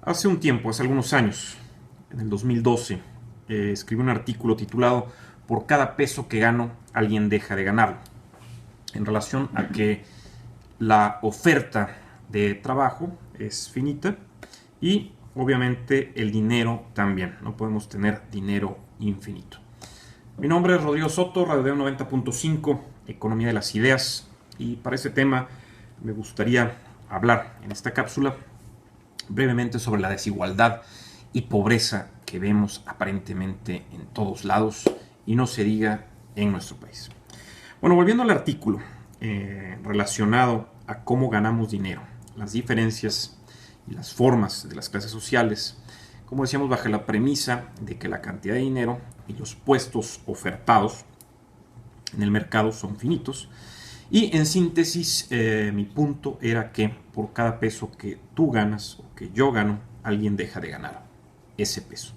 Hace un tiempo, hace algunos años, en el 2012, escribí un artículo titulado "Por cada peso que gano, alguien deja de ganarlo", en relación a que la oferta de trabajo es finita y obviamente el dinero también. No podemos tener dinero infinito. Mi nombre es Rodrigo Soto, Radio 90.5, Economía de las Ideas, y para este tema me gustaría hablar en esta cápsula brevemente sobre la desigualdad y pobreza que vemos aparentemente en todos lados y no se diga en nuestro país. Bueno, volviendo al artículo relacionado a cómo ganamos dinero, las diferencias y las formas de las clases sociales, como decíamos, bajo la premisa de que la cantidad de dinero y los puestos ofertados en el mercado son finitos. Y en síntesis, mi punto era que por cada peso que tú ganas o que yo gano, alguien deja de ganar ese peso.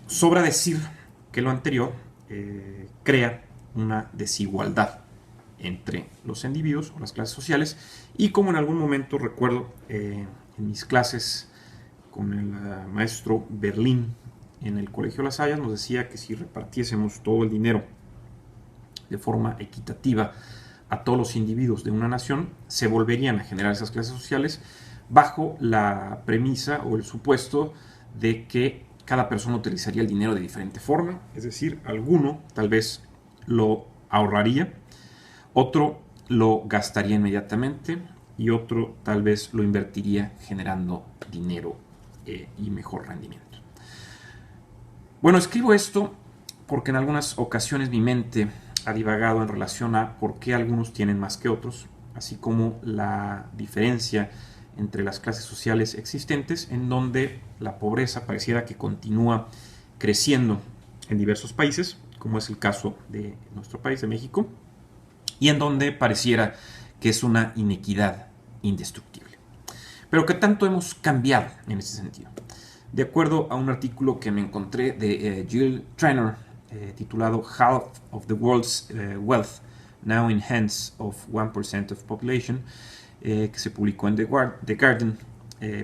Sobra decir que lo anterior crea una desigualdad entre los individuos o las clases sociales, y como en algún momento recuerdo en mis clases con el maestro Berlín en el Colegio Las Hayas, nos decía que si repartiésemos todo el dinero de forma equitativa a todos los individuos de una nación, se volverían a generar esas clases sociales bajo la premisa o el supuesto de que cada persona utilizaría el dinero de diferente forma, es decir, alguno tal vez lo ahorraría, otro lo gastaría inmediatamente y otro tal vez lo invertiría generando dinero y mejor rendimiento. Bueno, escribo esto porque en algunas ocasiones mi mente ha divagado en relación a por qué algunos tienen más que otros, así como la diferencia entre las clases sociales existentes, en donde la pobreza pareciera que continúa creciendo en diversos países, como es el caso de nuestro país, de México, y en donde pareciera que es una inequidad indestructible. Pero ¿qué tanto hemos cambiado en ese sentido? De acuerdo a un artículo que me encontré de Jill Traynor, titulado "Half of the World's Wealth Now in Hands of 1% of Population", que se publicó en The Guardian,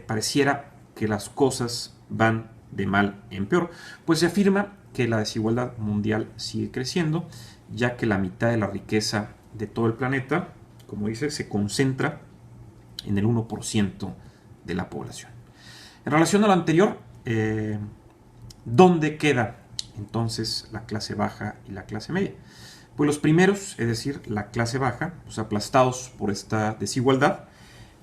pareciera que las cosas van de mal en peor, pues se afirma que la desigualdad mundial sigue creciendo, ya que la mitad de la riqueza de todo el planeta, como dice, se concentra en el 1% de la población. En relación a lo anterior, ¿dónde queda entonces la clase baja y la clase media? Pues los primeros, es decir, la clase baja, pues aplastados por esta desigualdad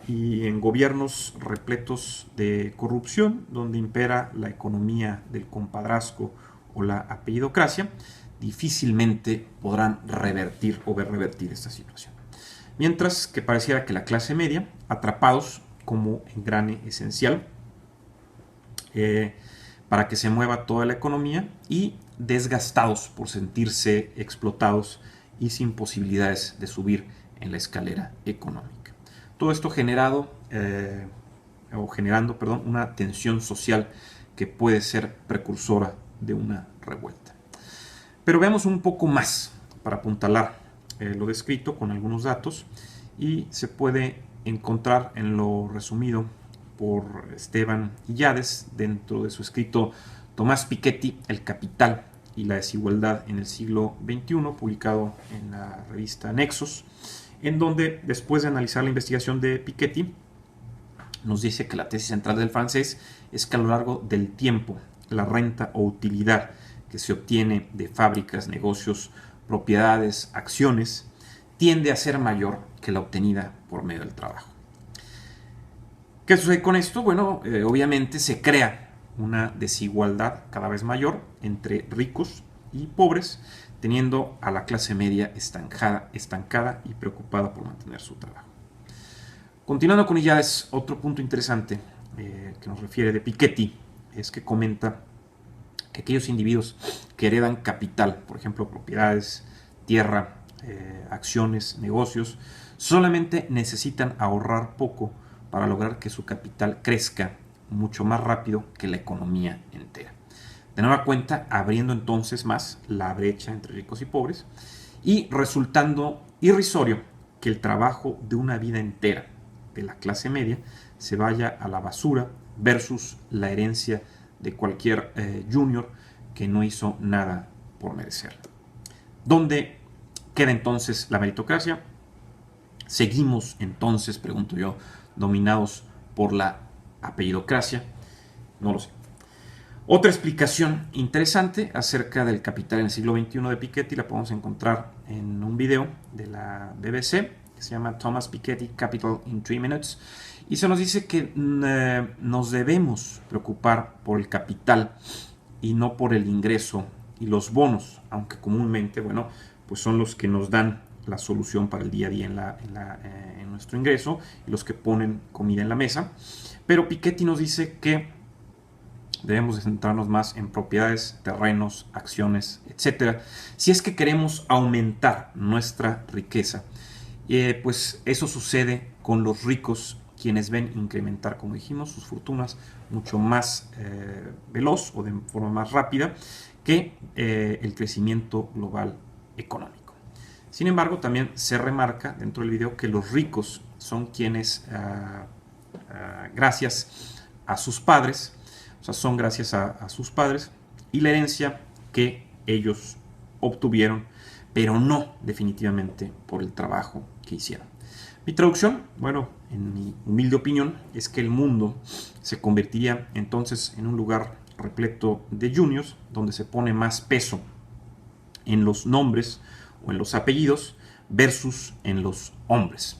y en gobiernos repletos de corrupción, donde impera la economía del compadrazgo o la apellidocracia, difícilmente podrán revertir o ver revertir esta situación. Mientras que pareciera que la clase media, atrapados como engrane esencial para que se mueva toda la economía, y desgastados por sentirse explotados y sin posibilidades de subir en la escalera económica. Todo esto generando una tensión social que puede ser precursora de una revuelta. Pero veamos un poco más para apuntalar lo descrito con algunos datos, y se puede encontrar en lo resumido por Esteban Illades dentro de su escrito Tomás Piketty, El capital y la desigualdad en el siglo XXI, publicado en la revista Nexos, en donde, después de analizar la investigación de Piketty, nos dice que la tesis central del francés es que a lo largo del tiempo la renta o utilidad que se obtiene de fábricas, negocios, propiedades, acciones, tiende a ser mayor que la obtenida por medio del trabajo. ¿Qué sucede con esto? Bueno, obviamente se crea una desigualdad cada vez mayor entre ricos y pobres, teniendo a la clase media estancada y preocupada por mantener su trabajo. Continuando con Illades, otro punto interesante que nos refiere de Piketty es que comenta que aquellos individuos que heredan capital, por ejemplo, propiedades, tierra, acciones, negocios, solamente necesitan ahorrar poco para lograr que su capital crezca mucho más rápido que la economía entera. De nueva cuenta, abriendo entonces más la brecha entre ricos y pobres, y resultando irrisorio que el trabajo de una vida entera de la clase media se vaya a la basura versus la herencia de cualquier junior que no hizo nada por merecer. ¿Dónde queda entonces la meritocracia? ¿Seguimos entonces, pregunto yo, dominados por la apellidocracia? No lo sé. Otra explicación interesante acerca del capital en el siglo XXI de Piketty la podemos encontrar en un video de la BBC que se llama Thomas Piketty, Capital in 3 Minutes, y se nos dice que nos debemos preocupar por el capital y no por el ingreso y los bonos, aunque comúnmente, bueno, pues son los que nos dan la solución para el día a día en nuestro ingreso y los que ponen comida en la mesa. Pero Piketty nos dice que debemos de centrarnos más en propiedades, terrenos, acciones, etcétera, si es que queremos aumentar nuestra riqueza. Pues eso sucede con los ricos, quienes ven incrementar, como dijimos, sus fortunas mucho más veloz o de forma más rápida que el crecimiento global económico. Sin embargo, también se remarca dentro del video que los ricos son quienes, gracias a sus padres, son gracias a sus padres y la herencia que ellos obtuvieron, pero no definitivamente por el trabajo que hicieron. Mi traducción, bueno, en mi humilde opinión, es que el mundo se convertiría entonces en un lugar repleto de juniors, donde se pone más peso en los nombres o en los apellidos versus en los hombres.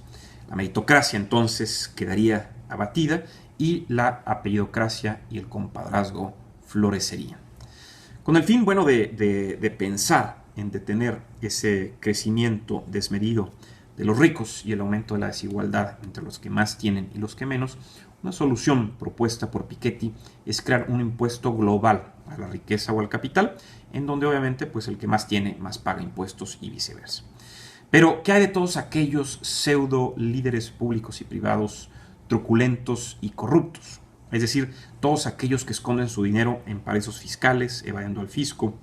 La meritocracia entonces quedaría abatida y la apellidocracia y el compadrazgo florecerían. Con el fin, bueno, de pensar en detener ese crecimiento desmedido de los ricos y el aumento de la desigualdad entre los que más tienen y los que menos, una solución propuesta por Piketty es crear un impuesto global a la riqueza o al capital, en donde obviamente pues el que más tiene más paga impuestos y viceversa. Pero, ¿qué hay de todos aquellos pseudo líderes públicos y privados truculentos y corruptos? Es decir, todos aquellos que esconden su dinero en paraísos fiscales, evadiendo al fisco,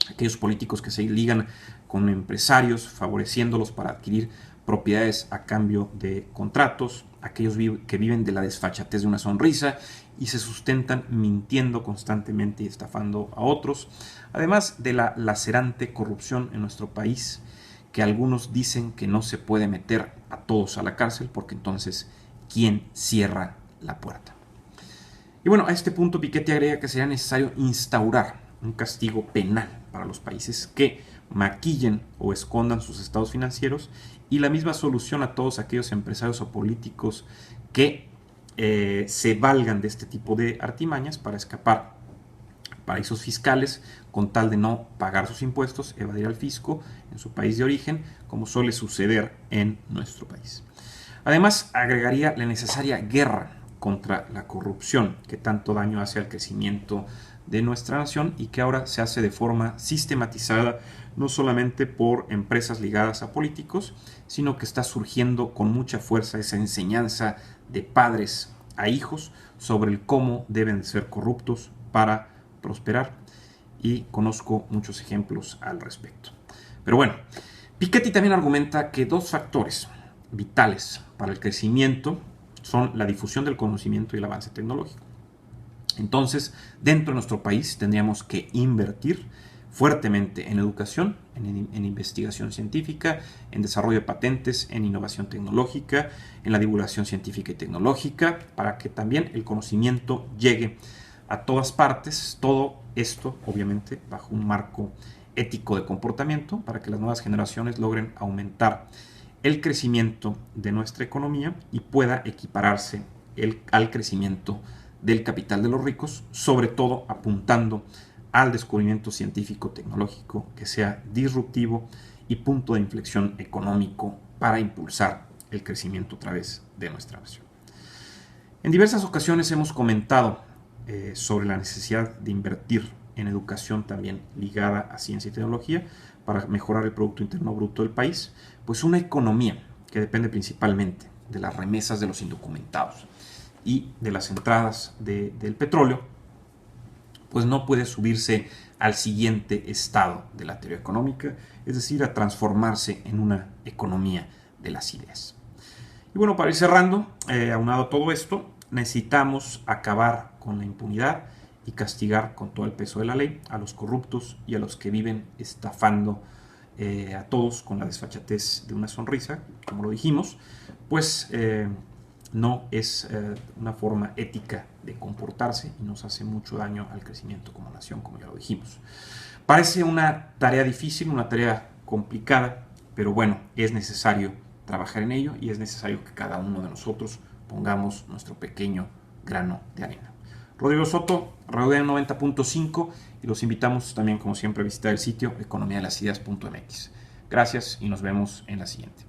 aquellos políticos que se ligan con empresarios, favoreciéndolos para adquirir propiedades a cambio de contratos, aquellos que viven de la desfachatez de una sonrisa y se sustentan mintiendo constantemente y estafando a otros, además de la lacerante corrupción en nuestro país, que algunos dicen que no se puede meter a todos a la cárcel porque entonces ¿quién cierra la puerta? Y bueno, a este punto Piketty agrega que sería necesario instaurar un castigo penal para los países que maquillen o escondan sus estados financieros y la misma solución a todos aquellos empresarios o políticos que se valgan de este tipo de artimañas para escapar a paraísos fiscales con tal de no pagar sus impuestos, evadir al fisco en su país de origen, como suele suceder en nuestro país. Además, agregaría la necesaria guerra contra la corrupción que tanto daño hace al crecimiento de nuestra nación y que ahora se hace de forma sistematizada no solamente por empresas ligadas a políticos, sino que está surgiendo con mucha fuerza esa enseñanza de padres a hijos sobre el cómo deben ser corruptos para prosperar, y conozco muchos ejemplos al respecto. Pero bueno, Piketty también argumenta que dos factores vitales para el crecimiento son la difusión del conocimiento y el avance tecnológico. Entonces, dentro de nuestro país tendríamos que invertir fuertemente en educación, en investigación científica, en desarrollo de patentes, en innovación tecnológica, en la divulgación científica y tecnológica, para que también el conocimiento llegue a todas partes. Todo esto, obviamente, bajo un marco ético de comportamiento, para que las nuevas generaciones logren aumentar el crecimiento de nuestra economía y pueda equipararse al crecimiento del capital de los ricos, sobre todo apuntando al descubrimiento científico tecnológico que sea disruptivo y punto de inflexión económico para impulsar el crecimiento a través de nuestra nación. En diversas ocasiones hemos comentado sobre la necesidad de invertir en educación también ligada a ciencia y tecnología para mejorar el Producto Interno Bruto del país, pues una economía que depende principalmente de las remesas de los indocumentados y de las entradas del petróleo, pues no puede subirse al siguiente estado de la teoría económica, es decir, a transformarse en una economía de las ideas. Y bueno, para ir cerrando, aunado a todo esto, necesitamos acabar con la impunidad y castigar con todo el peso de la ley a los corruptos y a los que viven estafando a todos con la desfachatez de una sonrisa, como lo dijimos, pues no es una forma ética de comportarse y nos hace mucho daño al crecimiento como nación, como ya lo dijimos. Parece una tarea difícil, una tarea complicada, pero bueno, es necesario trabajar en ello y es necesario que cada uno de nosotros pongamos nuestro pequeño grano de arena. Rodrigo Soto, Radio 90.5, y los invitamos también, como siempre, a visitar el sitio economiadelasideas.mx. Gracias y nos vemos en la siguiente.